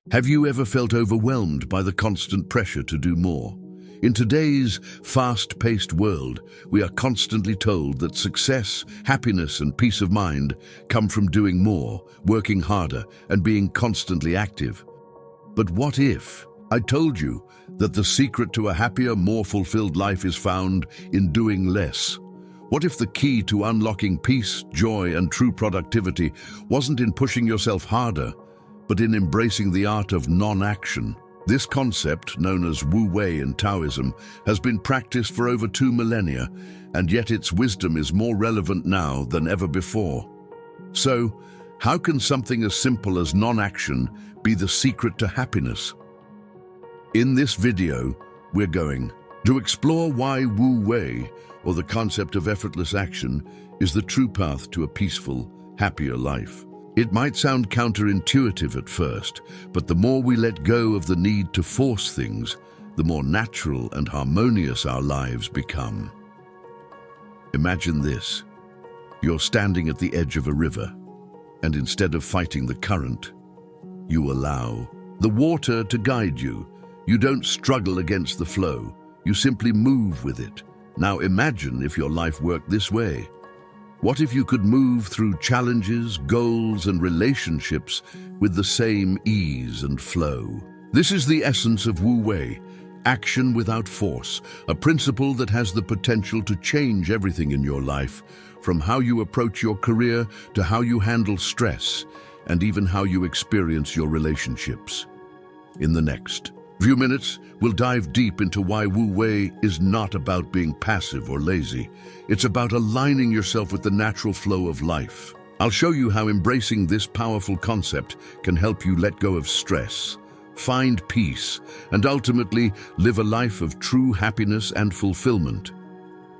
Have you ever felt overwhelmed by the constant pressure to do more? In today's fast-paced world, we are constantly told that success, happiness, and peace of mind come from doing more, working harder, and being constantly active. But what if I told you that the secret to a happier, more fulfilled life is found in doing less? What if the key to unlocking peace, joy, and true productivity wasn't in pushing yourself harder, but in embracing the art of non-action? This concept, known as Wu Wei in Taoism, has been practiced for over 2 millennia, and yet its wisdom is more relevant now than ever before. So, how can something as simple as non-action be the secret to happiness? In this video, we're going to explore why Wu Wei, or the concept of effortless action, is the true path to a peaceful, happier life. It might sound counterintuitive at first, but the more we let go of the need to force things, the more natural and harmonious our lives become. Imagine this. You're standing at the edge of a river, and instead of fighting the current, you allow the water to guide you. You don't struggle against the flow, you simply move with it. Now imagine if your life worked this way. What if you could move through challenges, goals, and relationships with the same ease and flow? This is the essence of Wu Wei, action without force, a principle that has the potential to change everything in your life, from how you approach your career to how you handle stress, and even how you experience your relationships. In the next few minutes, we'll dive deep into why Wu Wei is not about being passive or lazy. It's about aligning yourself with the natural flow of life. I'll show you how embracing this powerful concept can help you let go of stress, find peace, and ultimately live a life of true happiness and fulfillment.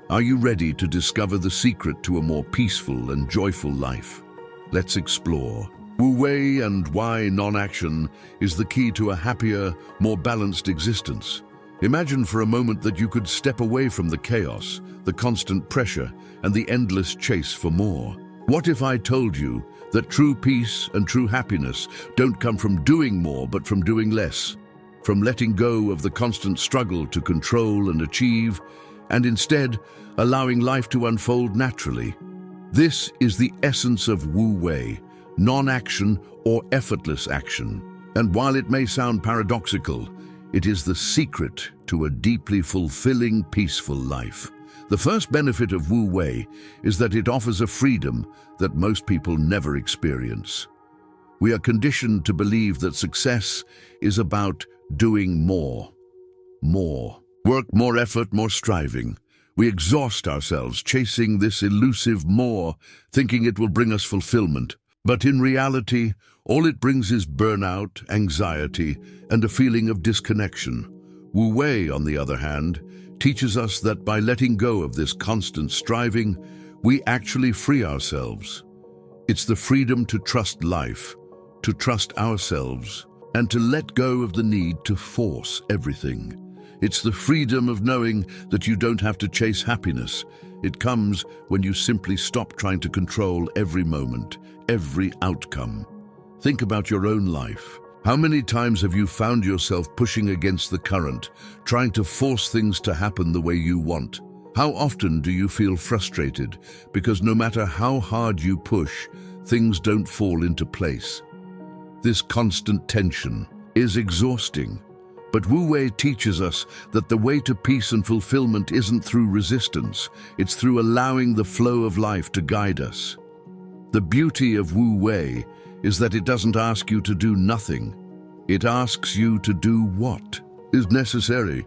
Are you ready to discover the secret to a more peaceful and joyful life? Let's explore Wu Wei and why non-action is the key to a happier, more balanced existence. Imagine for a moment that you could step away from the chaos, the constant pressure, and the endless chase for more. What if I told you that true peace and true happiness don't come from doing more but from doing less, from letting go of the constant struggle to control and achieve, and instead allowing life to unfold naturally? This is the essence of Wu Wei, non-action or effortless action. And while it may sound paradoxical, it is the secret to a deeply fulfilling, peaceful life. The first benefit of Wu Wei is that it offers a freedom that most people never experience. We are conditioned to believe that success is about doing more. Work, more effort, more striving. We exhaust ourselves chasing this elusive more, thinking it will bring us fulfillment. But in reality, all it brings is burnout, anxiety, and a feeling of disconnection. Wu Wei, on the other hand, teaches us that by letting go of this constant striving, we actually free ourselves. It's the freedom to trust life, to trust ourselves, and to let go of the need to force everything. It's the freedom of knowing that you don't have to chase happiness. It comes when you simply stop trying to control every moment, every outcome. Think about your own life. How many times have you found yourself pushing against the current, trying to force things to happen the way you want? How often do you feel frustrated because no matter how hard you push, things don't fall into place? This constant tension is exhausting. But Wu Wei teaches us that the way to peace and fulfillment isn't through resistance, it's through allowing the flow of life to guide us. The beauty of Wu Wei is that it doesn't ask you to do nothing. It asks you to do what is necessary,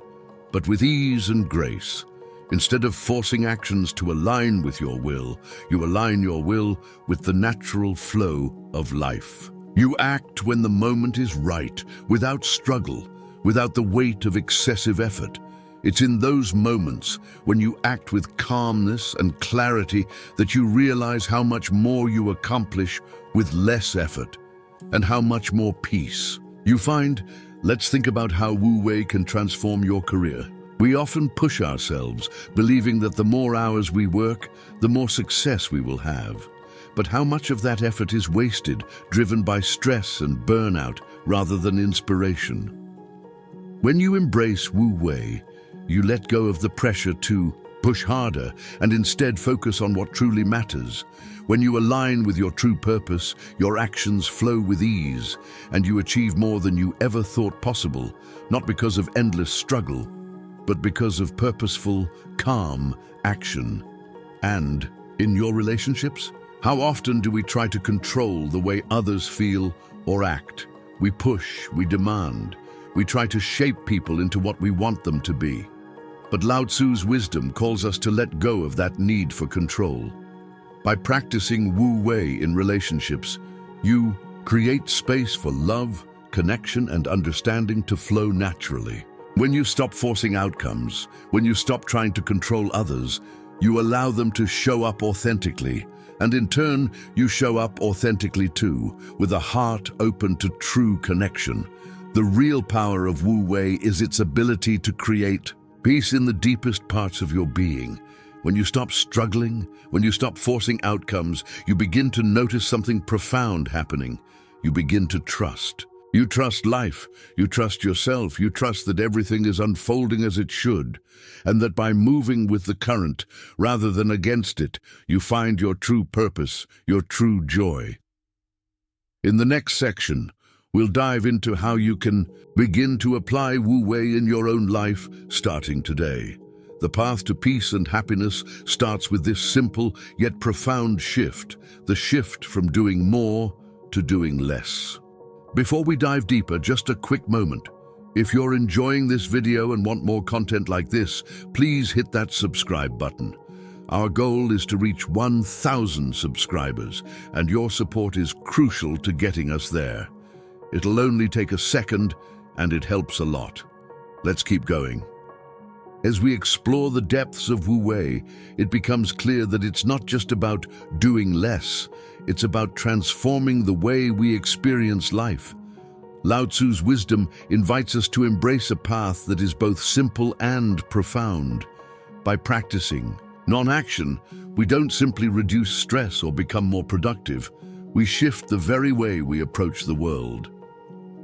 but with ease and grace. Instead of forcing actions to align with your will, you align your will with the natural flow of life. You act when the moment is right, without struggle, without the weight of excessive effort. It's in those moments, when you act with calmness and clarity, that you realize how much more you accomplish with less effort, and how much more peace you find. Let's think about how Wu Wei can transform your career. We often push ourselves, believing that the more hours we work, the more success we will have. but how much of that effort is wasted, driven by stress and burnout rather than inspiration? When you embrace Wu Wei, you let go of the pressure to push harder and instead focus on what truly matters. When you align with your true purpose, your actions flow with ease, and you achieve more than you ever thought possible, not because of endless struggle, but because of purposeful, calm action. And in your relationships, how often do we try to control the way others feel or act? We push, we demand, we try to shape people into what we want them to be. But Lao Tzu's wisdom calls us to let go of that need for control. By practicing Wu Wei in relationships, you create space for love, connection, and understanding to flow naturally. When you stop forcing outcomes, when you stop trying to control others, you allow them to show up authentically, and in turn, you show up authentically too, with a heart open to true connection. The real power of Wu Wei is its ability to create peace in the deepest parts of your being. When you stop struggling, when you stop forcing outcomes, you begin to notice something profound happening. You begin to trust. You trust life, you trust yourself, you trust that everything is unfolding as it should, and that by moving with the current rather than against it, you find your true purpose, your true joy. In the next section, we'll dive into how you can begin to apply Wu Wei in your own life starting today. The path to peace and happiness starts with this simple yet profound shift, the shift from doing more to doing less. Before we dive deeper, just a quick moment. If you're enjoying this video and want more content like this, please hit that subscribe button. Our goal is to reach 1,000 subscribers, and your support is crucial to getting us there. It'll only take a second, and it helps a lot. Let's keep going. As we explore the depths of Wu Wei, it becomes clear that it's not just about doing less, it's about transforming the way we experience life. Lao Tzu's wisdom invites us to embrace a path that is both simple and profound. By practicing non-action, we don't simply reduce stress or become more productive, we shift the very way we approach the world.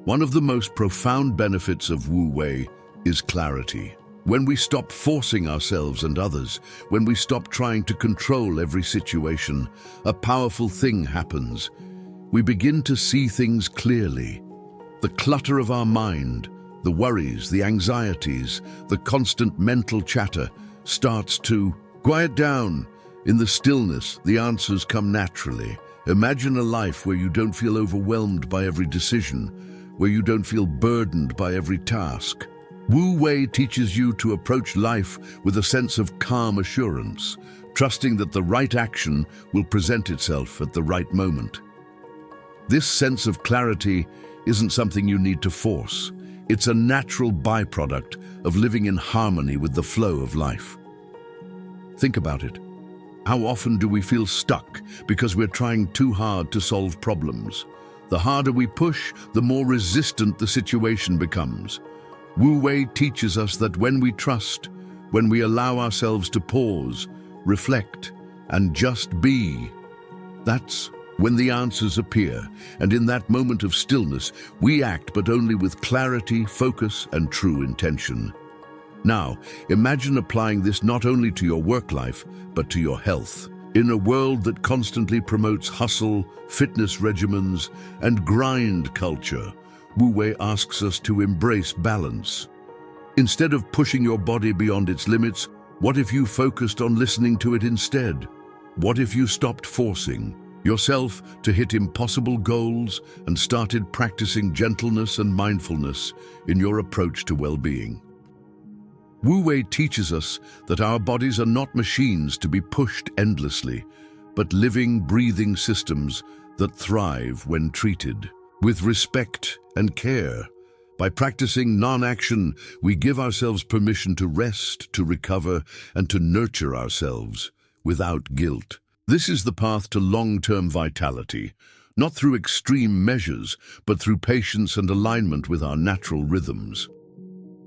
One of the most profound benefits of Wu Wei is clarity. When we stop forcing ourselves and others, when we stop trying to control every situation, a powerful thing happens. We begin to see things clearly. The clutter of our mind, the worries, the anxieties, the constant mental chatter starts to quiet down. In the stillness, the answers come naturally. Imagine a life where you don't feel overwhelmed by every decision, where you don't feel burdened by every task. Wu Wei teaches you to approach life with a sense of calm assurance, trusting that the right action will present itself at the right moment. This sense of clarity isn't something you need to force. It's a natural byproduct of living in harmony with the flow of life. Think about it. How often do we feel stuck because we're trying too hard to solve problems? The harder we push, the more resistant the situation becomes. Wu Wei teaches us that when we trust, when we allow ourselves to pause, reflect, and just be, that's when the answers appear, and in that moment of stillness, we act but only with clarity, focus, and true intention. Now, imagine applying this not only to your work life, but to your health. In a world that constantly promotes hustle, fitness regimens, and grind culture, Wu Wei asks us to embrace balance. Instead of pushing your body beyond its limits, what if you focused on listening to it instead? What if you stopped forcing yourself to hit impossible goals and started practicing gentleness and mindfulness in your approach to well-being? Wu Wei teaches us that our bodies are not machines to be pushed endlessly, but living, breathing systems that thrive when treated with respect and care. By practicing non-action, we give ourselves permission to rest, to recover, and to nurture ourselves without guilt. This is the path to long-term vitality, not through extreme measures, but through patience and alignment with our natural rhythms.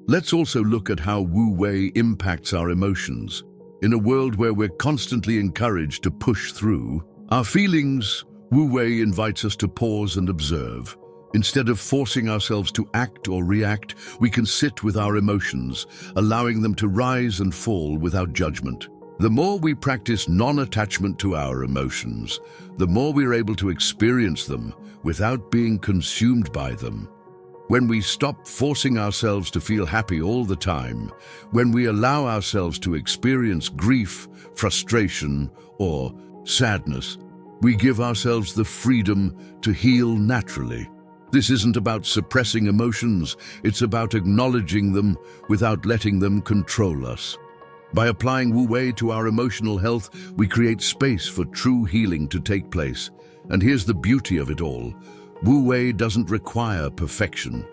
Let's also look at how Wu Wei impacts our emotions. In a world where we're constantly encouraged to push through, Our feelings, Wu Wei invites us to pause and observe. Instead of forcing ourselves to act or react, we can sit with our emotions, allowing them to rise and fall without judgment. The more we practice non-attachment to our emotions, the more we're able to experience them without being consumed by them. When we stop forcing ourselves to feel happy all the time, when we allow ourselves to experience grief, frustration, or sadness, we give ourselves the freedom to heal naturally. This isn't about suppressing emotions, it's about acknowledging them without letting them control us. By applying Wu Wei to our emotional health, we create space for true healing to take place. And here's the beauty of it all. Wu Wei doesn't require perfection.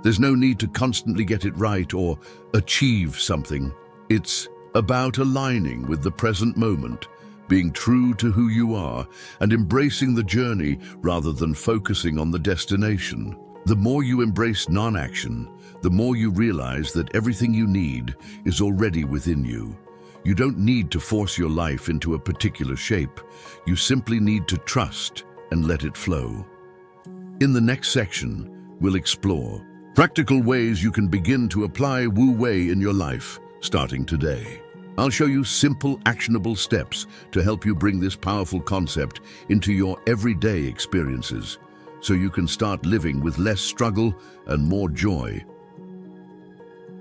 There's no need to constantly get it right or achieve something. It's about aligning with the present moment, being true to who you are, and embracing the journey rather than focusing on the destination. The more you embrace non-action, the more you realize that everything you need is already within you. You don't need to force your life into a particular shape. You simply need to trust and let it flow. In the next section, we'll explore practical ways you can begin to apply Wu Wei in your life, starting today. I'll show you simple, actionable steps to help you bring this powerful concept into your everyday experiences, so you can start living with less struggle and more joy.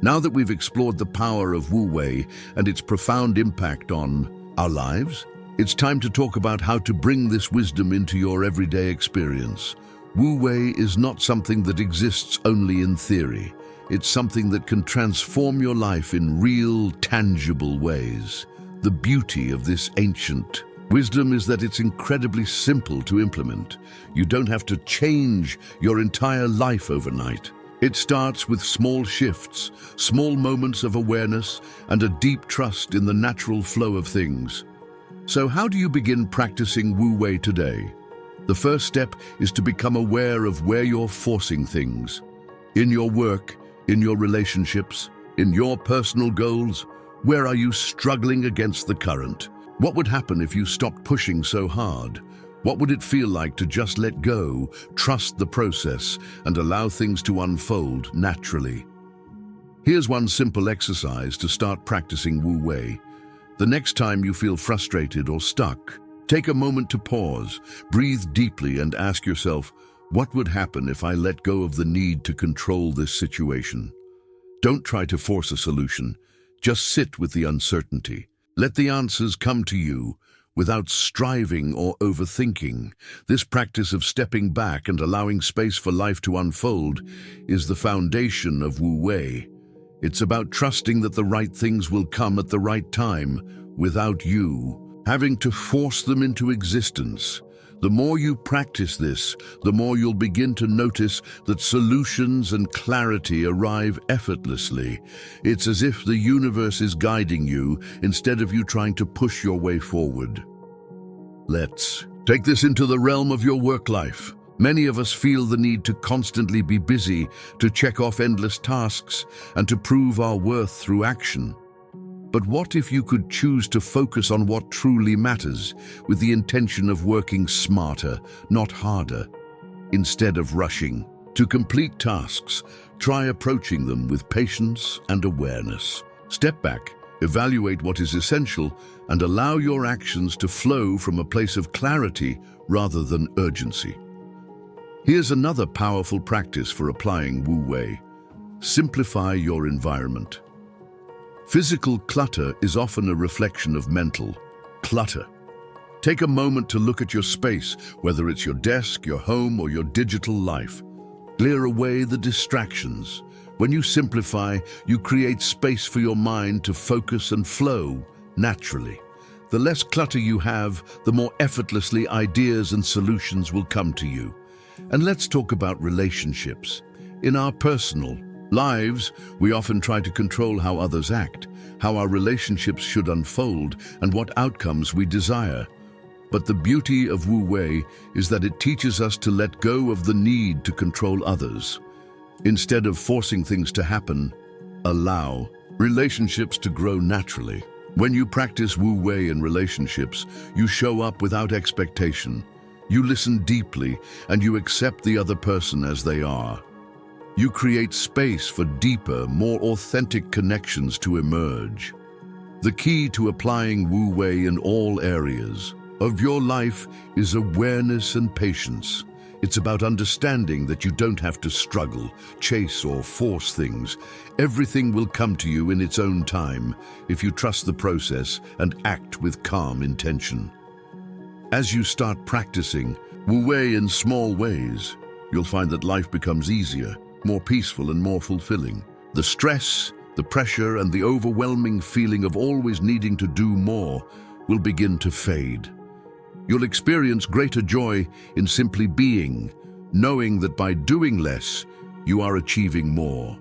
Now that we've explored the power of Wu Wei and its profound impact on our lives, it's time to talk about how to bring this wisdom into your everyday experience. Wu Wei is not something that exists only in theory. It's something that can transform your life in real, tangible ways. The beauty of this ancient wisdom is that it's incredibly simple to implement. You don't have to change your entire life overnight. It starts with small shifts, small moments of awareness, and a deep trust in the natural flow of things. So how do you begin practicing Wu Wei today? The first step is to become aware of where you're forcing things. In your work, in your relationships, in your personal goals, where are you struggling against the current? What would happen if you stopped pushing so hard? What would it feel like to just let go, trust the process, and allow things to unfold naturally? Here's one simple exercise to start practicing Wu Wei. The next time you feel frustrated or stuck, take a moment to pause, breathe deeply, and ask yourself, what would happen if I let go of the need to control this situation? Don't try to force a solution. Just sit with the uncertainty. Let the answers come to you without striving or overthinking. This practice of stepping back and allowing space for life to unfold is the foundation of Wu Wei. It's about trusting that the right things will come at the right time without you having to force them into existence. The more you practice this, the more you'll begin to notice that solutions and clarity arrive effortlessly. It's as if the universe is guiding you instead of you trying to push your way forward. Let's take this into the realm of your work life. Many of us feel the need to constantly be busy, to check off endless tasks, and to prove our worth through action. But what if you could choose to focus on what truly matters, with the intention of working smarter, not harder? Instead of rushing to complete tasks, try approaching them with patience and awareness. Step back, evaluate what is essential, and allow your actions to flow from a place of clarity rather than urgency. Here's another powerful practice for applying Wu Wei. Simplify your environment. Physical clutter is often a reflection of mental clutter. Take a moment to look at your space, whether it's your desk, your home, or your digital life. Clear away the distractions. When you simplify, you create space for your mind to focus and flow naturally. The less clutter you have, the more effortlessly ideas and solutions will come to you. And let's talk about relationships. In our personal lives, we often try to control how others act, how our relationships should unfold, and what outcomes we desire. But the beauty of Wu Wei is that it teaches us to let go of the need to control others. Instead of forcing things to happen, allow relationships to grow naturally. When you practice Wu Wei in relationships, you show up without expectation. You listen deeply and you accept the other person as they are. You create space for deeper, more authentic connections to emerge. The key to applying Wu Wei in all areas of your life is awareness and patience. It's about understanding that you don't have to struggle, chase, or force things. Everything will come to you in its own time if you trust the process and act with calm intention. As you start practicing Wu Wei in small ways, you'll find that life becomes easier, more peaceful, and more fulfilling. The stress, the pressure, and the overwhelming feeling of always needing to do more will begin to fade. You'll experience greater joy in simply being, knowing that by doing less, you are achieving more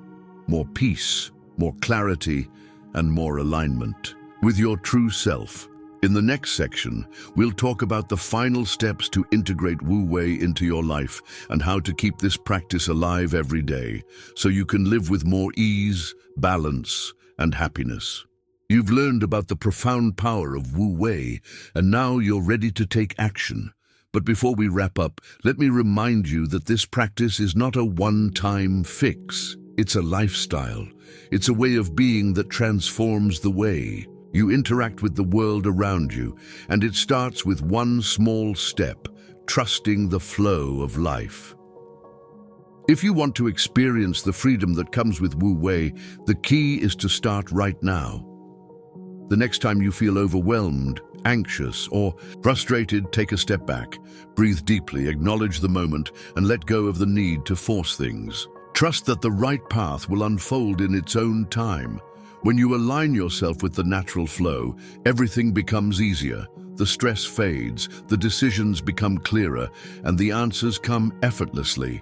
peace, more clarity, and more alignment with your true self. In the next section, we'll talk about the final steps to integrate Wu Wei into your life and how to keep this practice alive every day so you can live with more ease, balance, and happiness. You've learned about the profound power of Wu Wei, and now you're ready to take action. But before we wrap up, let me remind you that this practice is not a one-time fix. It's a lifestyle. It's a way of being that transforms the way you interact with the world around you, and it starts with one small step, trusting the flow of life. If you want to experience the freedom that comes with Wu Wei, the key is to start right now. The next time you feel overwhelmed, anxious, or frustrated, take a step back. Breathe deeply, acknowledge the moment, and let go of the need to force things. Trust that the right path will unfold in its own time. When you align yourself with the natural flow, everything becomes easier. The stress fades, the decisions become clearer, and the answers come effortlessly.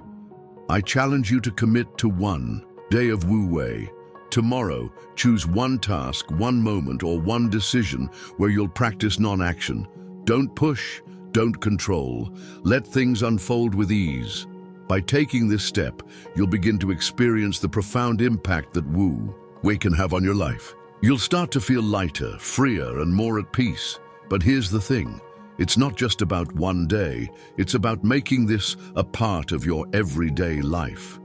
I challenge you to commit to one day of Wu Wei. Tomorrow, choose one task, one moment, or one decision where you'll practice non-action. Don't push, don't control. Let things unfold with ease. By taking this step, you'll begin to experience the profound impact that Wu Wei can have on your life. You'll start to feel lighter, freer, and more at peace. But here's the thing. It's not just about one day. It's about making this a part of your everyday life.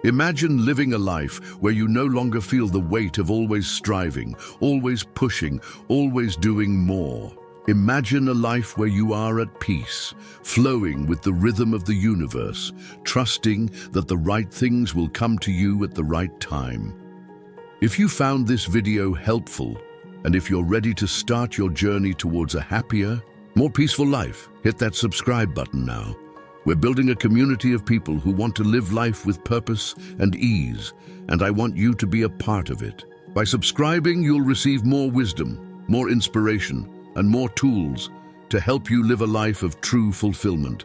Imagine living a life where you no longer feel the weight of always striving, always pushing, always doing more. Imagine a life where you are at peace, flowing with the rhythm of the universe, trusting that the right things will come to you at the right time. If you found this video helpful, and if you're ready to start your journey towards a happier, more peaceful life, hit that subscribe button now. We're building a community of people who want to live life with purpose and ease, and I want you to be a part of it. By subscribing, you'll receive more wisdom, more inspiration, and more tools to help you live a life of true fulfillment.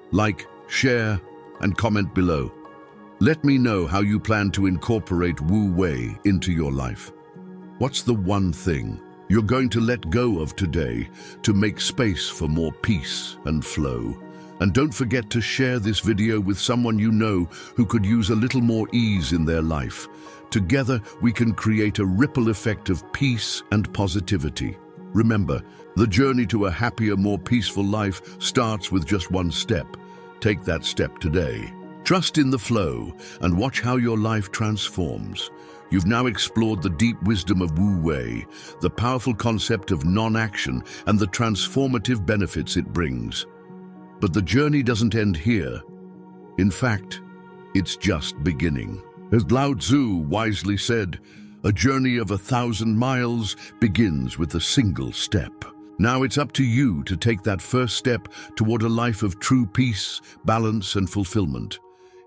Like, share, and comment below. Let me know how you plan to incorporate Wu Wei into your life. What's the one thing you're going to let go of today to make space for more peace and flow? And don't forget to share this video with someone you know who could use a little more ease in their life. Together, we can create a ripple effect of peace and positivity. Remember, the journey to a happier, more peaceful life starts with just one step. Take that step today. Trust in the flow and watch how your life transforms. You've now explored the deep wisdom of Wu Wei, the powerful concept of non-action, and the transformative benefits it brings. But the journey doesn't end here. In fact, it's just beginning. As Lao Tzu wisely said, a journey of 1,000 miles begins with a single step. Now it's up to you to take that first step toward a life of true peace, balance, and fulfillment.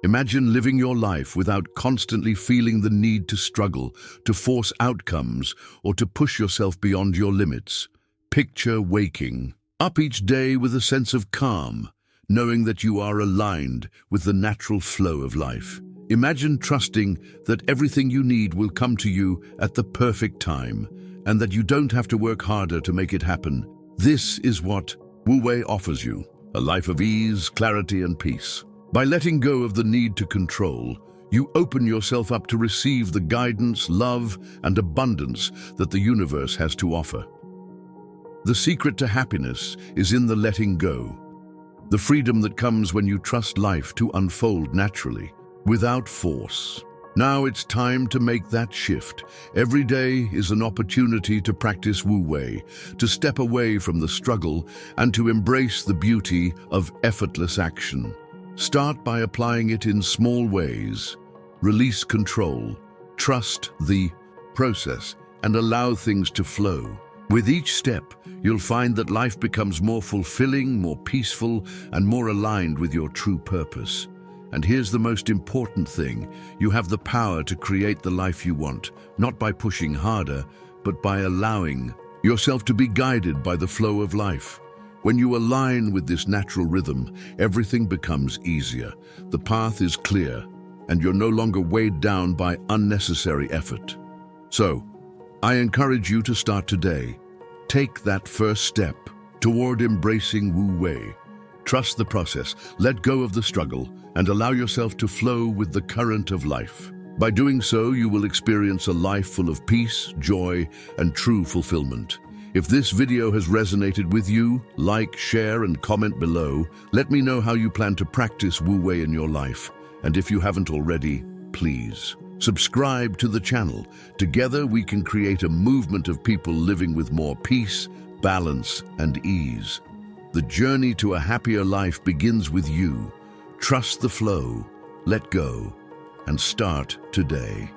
Imagine living your life without constantly feeling the need to struggle, to force outcomes, or to push yourself beyond your limits. Picture waking up each day with a sense of calm, knowing that you are aligned with the natural flow of life. Imagine trusting that everything you need will come to you at the perfect time, and that you don't have to work harder to make it happen. This is what Wu Wei offers you, a life of ease, clarity, and peace. By letting go of the need to control, You open yourself up to receive the guidance, love, and abundance that the universe has to offer. The secret to happiness is in the letting go, the freedom that comes when you trust life to unfold naturally, without force. Now it's time to make that shift. Every day is an opportunity to practice Wu Wei, to step away from the struggle and to embrace the beauty of effortless action. Start by applying it in small ways. Release control, trust the process, and allow things to flow. With each step, you'll find that life becomes more fulfilling, more peaceful, and more aligned with your true purpose. And here's the most important thing: you have the power to create the life you want, not by pushing harder, but by allowing yourself to be guided by the flow of life. When you align with this natural rhythm, everything becomes easier. The path is clear, and you're no longer weighed down by unnecessary effort. So, I encourage you to start today. Take that first step toward embracing Wu Wei. Trust the process, let go of the struggle, and allow yourself to flow with the current of life. By doing so, you will experience a life full of peace, joy, and true fulfillment. If this video has resonated with you, like, share, and comment below. Let me know how you plan to practice Wu Wei in your life. And if you haven't already, please subscribe to the channel. Together we can create a movement of people living with more peace, balance, and ease. The journey to a happier life begins with you. Trust the flow, let go, and start today.